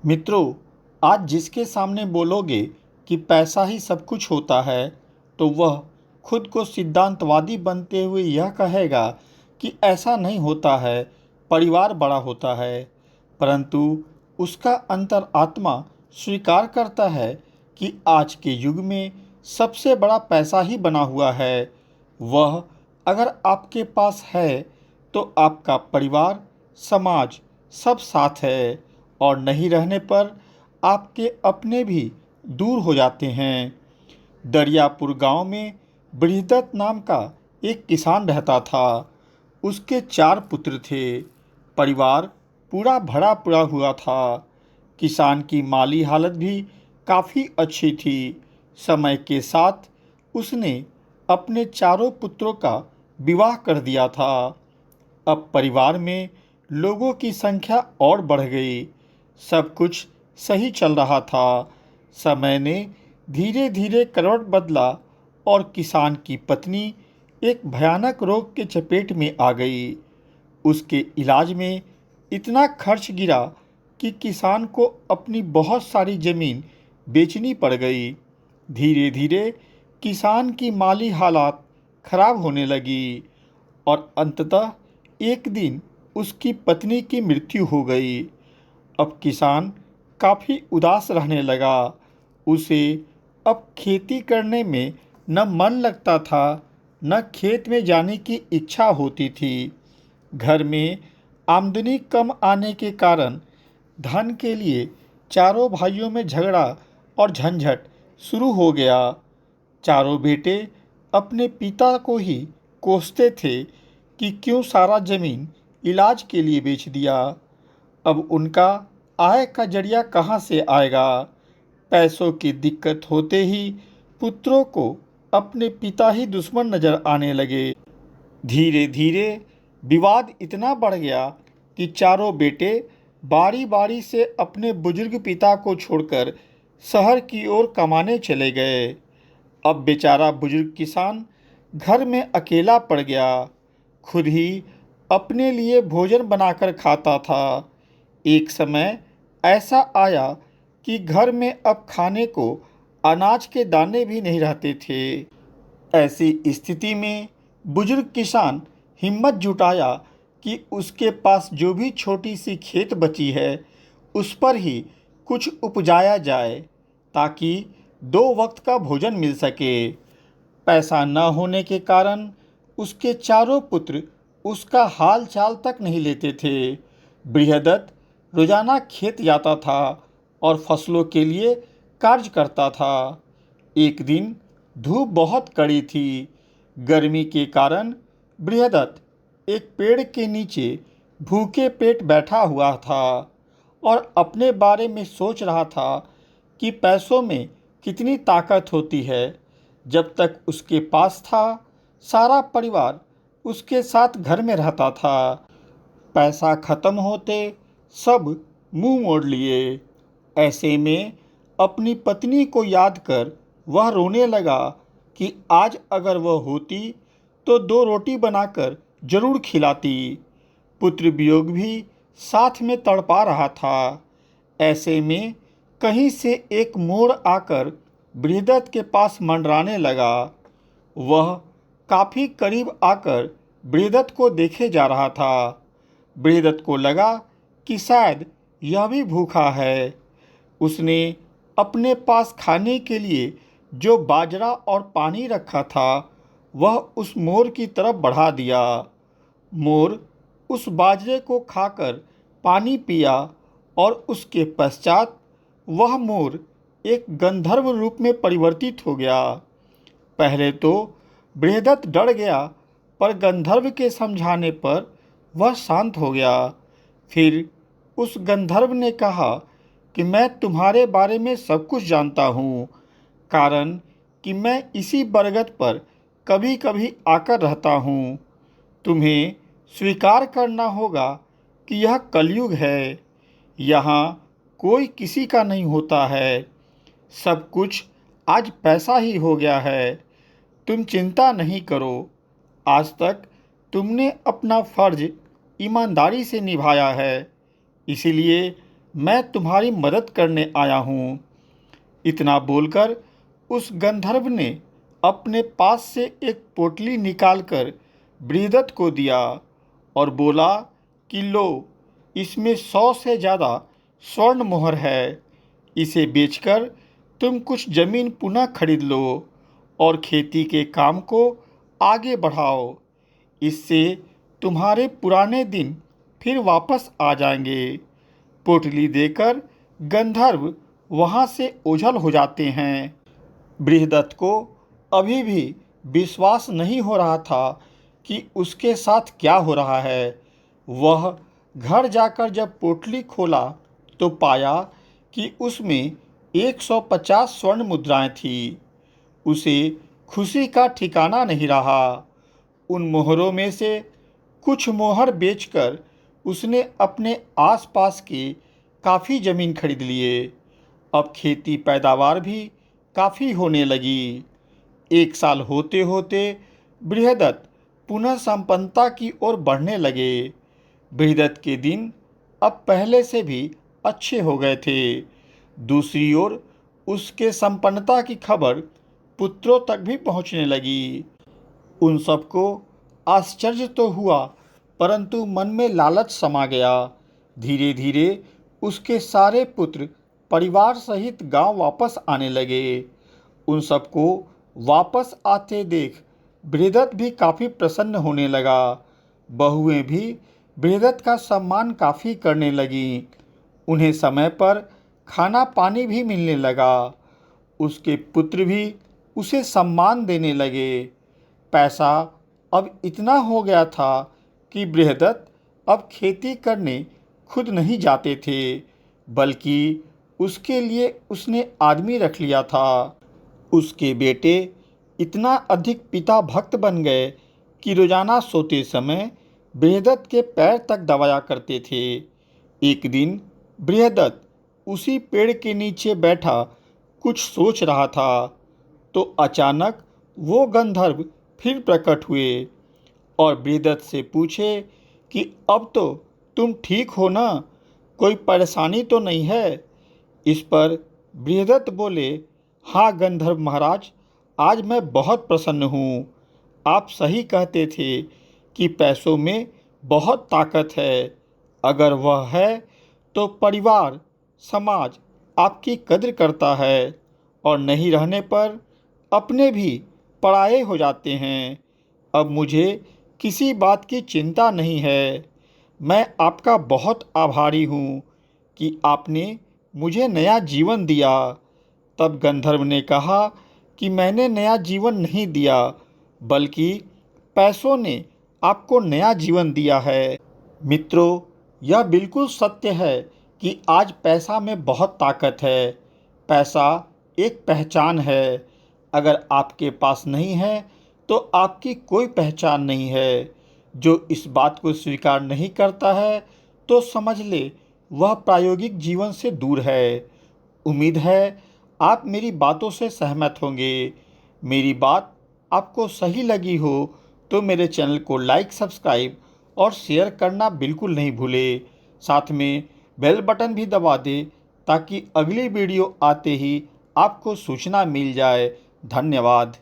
मित्रों, आज जिसके सामने बोलोगे कि पैसा ही सब कुछ होता है, तो वह खुद को सिद्धांतवादी बनते हुए यह कहेगा कि ऐसा नहीं होता है, परिवार बड़ा होता है। परंतु उसका अंतरात्मा स्वीकार करता है कि आज के युग में सबसे बड़ा पैसा ही बना हुआ है। वह अगर आपके पास है, तो आपका परिवार, समाज सब साथ है, और नहीं रहने पर आपके अपने भी दूर हो जाते हैं। दरियापुर गांव में बृहदत्त नाम का एक किसान रहता था। उसके 4 पुत्र थे। परिवार पूरा भरा पूरा हुआ था। किसान की माली हालत भी काफ़ी अच्छी थी। समय के साथ उसने अपने चारों पुत्रों का विवाह कर दिया था। अब परिवार में लोगों की संख्या और बढ़ गई। सब कुछ सही चल रहा था। समय ने धीरे धीरे करवट बदला और किसान की पत्नी एक भयानक रोग के चपेट में आ गई। उसके इलाज में इतना खर्च गिरा कि किसान को अपनी बहुत सारी जमीन बेचनी पड़ गई। धीरे धीरे किसान की माली हालात खराब होने लगी और अंततः एक दिन उसकी पत्नी की मृत्यु हो गई। अब किसान काफ़ी उदास रहने लगा। उसे अब खेती करने में न मन लगता था, न खेत में जाने की इच्छा होती थी। घर में आमदनी कम आने के कारण धन के लिए चारों भाइयों में झगड़ा और झंझट शुरू हो गया। चारों बेटे अपने पिता को ही कोसते थे कि क्यों सारा जमीन इलाज के लिए बेच दिया। अब उनका आय का जरिया कहाँ से आएगा। पैसों की दिक्कत होते ही पुत्रों को अपने पिता ही दुश्मन नजर आने लगे। धीरे धीरे विवाद इतना बढ़ गया कि चारों बेटे बारी बारी से अपने बुजुर्ग पिता को छोड़कर शहर की ओर कमाने चले गए। अब बेचारा बुजुर्ग किसान घर में अकेला पड़ गया। खुद ही अपने लिए भोजन बनाकर खाता था। एक समय ऐसा आया कि घर में अब खाने को अनाज के दाने भी नहीं रहते थे। ऐसी स्थिति में बुजुर्ग किसान हिम्मत जुटाया कि उसके पास जो भी छोटी सी खेत बची है, उस पर ही कुछ उपजाया जाए, ताकि 2 वक्त का भोजन मिल सके। पैसा न होने के कारण उसके चारों पुत्र उसका हाल चाल तक नहीं लेते थे। बृहदत्त रोजाना खेत जाता था और फसलों के लिए कार्य करता था। एक दिन धूप बहुत कड़ी थी। गर्मी के कारण बृहदत्त एक पेड़ के नीचे भूखे पेट बैठा हुआ था और अपने बारे में सोच रहा था कि पैसों में कितनी ताकत होती है। जब तक उसके पास था, सारा परिवार उसके साथ घर में रहता था। पैसा खत्म होते सब मुंह मोड़ लिए। ऐसे में अपनी पत्नी को याद कर वह रोने लगा कि आज अगर वह होती तो 2 रोटी बनाकर जरूर खिलाती। पुत्र वियोग भी साथ में तड़पा रहा था। ऐसे में कहीं से एक मोड़ आकर बृहदत्त के पास मंडराने लगा। वह काफी करीब आकर बृहदत्त को देखे जा रहा था। बृहदत्त को लगा कि शायद यह भी भूखा है। उसने अपने पास खाने के लिए जो बाजरा और पानी रखा था, वह उस मोर की तरफ बढ़ा दिया। मोर उस बाजरे को खाकर पानी पिया और उसके पश्चात वह मोर एक गंधर्व रूप में परिवर्तित हो गया। पहले तो बृहदत्त डर गया, पर गंधर्व के समझाने पर वह शांत हो गया। फिर उस गंधर्व ने कहा कि मैं तुम्हारे बारे में सब कुछ जानता हूँ, कारण कि मैं इसी बरगद पर कभी कभी आकर रहता हूँ। तुम्हें स्वीकार करना होगा कि यह कलयुग है। यहाँ कोई किसी का नहीं होता है। सब कुछ आज पैसा ही हो गया है। तुम चिंता नहीं करो। आज तक तुमने अपना फर्ज ईमानदारी से निभाया है, इसलिए मैं तुम्हारी मदद करने आया हूँ। इतना बोलकर उस गंधर्व ने अपने पास से एक पोटली निकालकर बृहदत्त को दिया और बोला कि लो, इसमें 100 से ज़्यादा स्वर्ण मोहर है। इसे बेचकर तुम कुछ ज़मीन पुनः खरीद लो और खेती के काम को आगे बढ़ाओ। इससे तुम्हारे पुराने दिन फिर वापस आ जाएंगे। पोटली देकर गंधर्व वहाँ से ओझल हो जाते हैं। बृहदत्त को अभी भी विश्वास नहीं हो रहा था कि उसके साथ क्या हो रहा है। वह घर जाकर जब पोटली खोला तो पाया कि उसमें 150 स्वर्ण मुद्राएं थीं। उसे खुशी का ठिकाना नहीं रहा। उन मोहरों में से कुछ मोहर बेचकर उसने अपने आसपास की काफ़ी ज़मीन खरीद लिए। अब खेती पैदावार भी काफ़ी होने लगी। 1 साल होते होते बृहदत्त पुनः संपन्नता की ओर बढ़ने लगे। बृहदत्त के दिन अब पहले से भी अच्छे हो गए थे। दूसरी ओर उसके संपन्नता की खबर पुत्रों तक भी पहुंचने लगी। उन सबको आश्चर्य तो हुआ, परंतु मन में लालच समा गया। धीरे धीरे उसके सारे पुत्र परिवार सहित गांव वापस आने लगे। उन सबको वापस आते देख बृहदत्त भी काफ़ी प्रसन्न होने लगा। बहुएं भी बृहदत्त का सम्मान काफ़ी करने लगीं। उन्हें समय पर खाना पानी भी मिलने लगा। उसके पुत्र भी उसे सम्मान देने लगे। पैसा अब इतना हो गया था कि बृहदत्त अब खेती करने खुद नहीं जाते थे, बल्कि उसके लिए उसने आदमी रख लिया था। उसके बेटे इतना अधिक पिता भक्त बन गए कि रोजाना सोते समय बृहदत्त के पैर तक दबाया करते थे। एक दिन बृहदत्त उसी पेड़ के नीचे बैठा कुछ सोच रहा था तो अचानक वो गंधर्व फिर प्रकट हुए और बृहदत्त से पूछे कि अब तो तुम ठीक हो ना, कोई परेशानी तो नहीं है। इस पर बृहदत्त बोले, हाँ गंधर्व महाराज, आज मैं बहुत प्रसन्न हूँ। आप सही कहते थे कि पैसों में बहुत ताकत है। अगर वह है तो परिवार समाज आपकी कद्र करता है और नहीं रहने पर अपने भी पराये हो जाते हैं। अब मुझे किसी बात की चिंता नहीं है। मैं आपका बहुत आभारी हूँ कि आपने मुझे नया जीवन दिया। तब गंधर्व ने कहा कि मैंने नया जीवन नहीं दिया, बल्कि पैसों ने आपको नया जीवन दिया है। मित्रों, यह बिल्कुल सत्य है कि आज पैसा में बहुत ताकत है। पैसा एक पहचान है। अगर आपके पास नहीं है तो आपकी कोई पहचान नहीं है। जो इस बात को स्वीकार नहीं करता है तो समझ ले वह प्रायोगिक जीवन से दूर है। उम्मीद है आप मेरी बातों से सहमत होंगे। मेरी बात आपको सही लगी हो तो मेरे चैनल को लाइक, सब्सक्राइब और शेयर करना बिल्कुल नहीं भूले। साथ में बेल बटन भी दबा दें ताकि अगली वीडियो आते ही आपको सूचना मिल जाए। धन्यवाद।